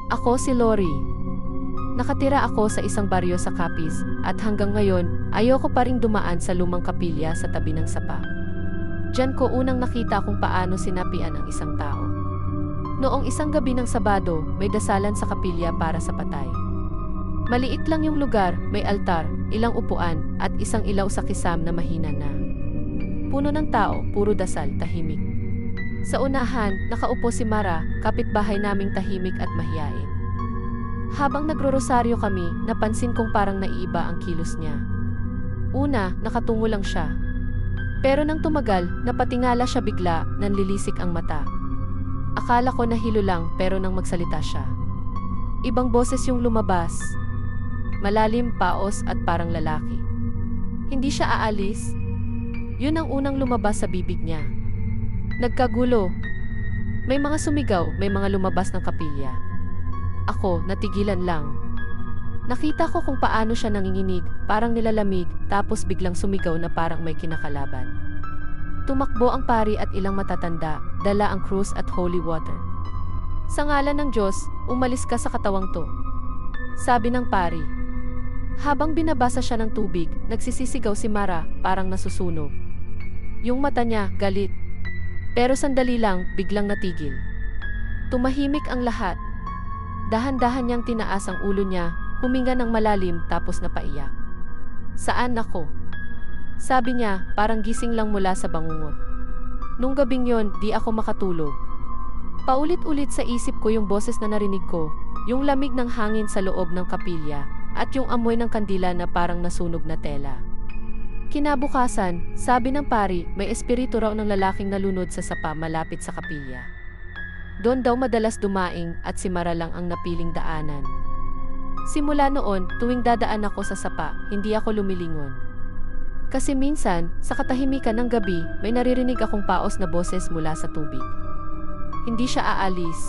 Ako si Lori. Nakatira ako sa isang baryo sa Capiz at hanggang ngayon ayoko pa ring dumaan sa lumang kapilya sa tabi ng sapa. Diyan ko unang nakita kung paano sinapian ang isang tao. Noong isang gabi ng Sabado, may dasalan sa kapilya para sa patay. Maliit lang yung lugar, may altar, ilang upuan, at isang ilaw sa kisam na mahina na. Puno ng tao, puro dasal, tahimik. Sa unahan, nakaupo si Mara, kapitbahay naming tahimik at mahiyain. Habang nagro-rosaryo kami, napansin kong parang naiiba ang kilos niya. Una, nakatungo lang siya. Pero nang tumagal, napatingala siya bigla, nanlilisik ang mata. Akala ko nahilo lang pero nang magsalita siya. Ibang boses yung lumabas. Malalim, paos at parang lalaki. Hindi siya aalis. Yun ang unang lumabas sa bibig niya. Nagkagulo. May mga sumigaw, may mga lumabas ng kapilya. Ako, natigilan lang. Nakita ko kung paano siya nanginginig, parang nilalamig, tapos biglang sumigaw na parang may kinakalaban. Tumakbo ang pari at ilang matatanda, dala ang krus at holy water. Sa ngalan ng Diyos, umalis ka sa katawang to. Sabi ng pari. Habang binabasa siya ng tubig, nagsisisigaw si Mara, parang nasusunog. Yung mata niya, galit. Pero sandali lang, biglang natigil. Tumahimik ang lahat. Dahan-dahan niyang tinaas ang ulo niya, huminga ng malalim tapos napaiyak. Saan ako? Sabi niya, parang gising lang mula sa bangungot. Nung gabing yon, di ako makatulog. Paulit-ulit sa isip ko yung boses na narinig ko, yung lamig ng hangin sa loob ng kapilya, at yung amoy ng kandila na parang nasunog na tela. Kinabukasan, sabi ng pari, may espiritu raw ng lalaking nalunod sa sapa malapit sa kapilya. Doon daw madalas dumaing at si Mara lang ang napiling daanan. Simula noon, tuwing dadaan ako sa sapa, hindi ako lumilingon. Kasi minsan, sa katahimikan ng gabi, may naririnig akong paos na boses mula sa tubig. Hindi siya aalis.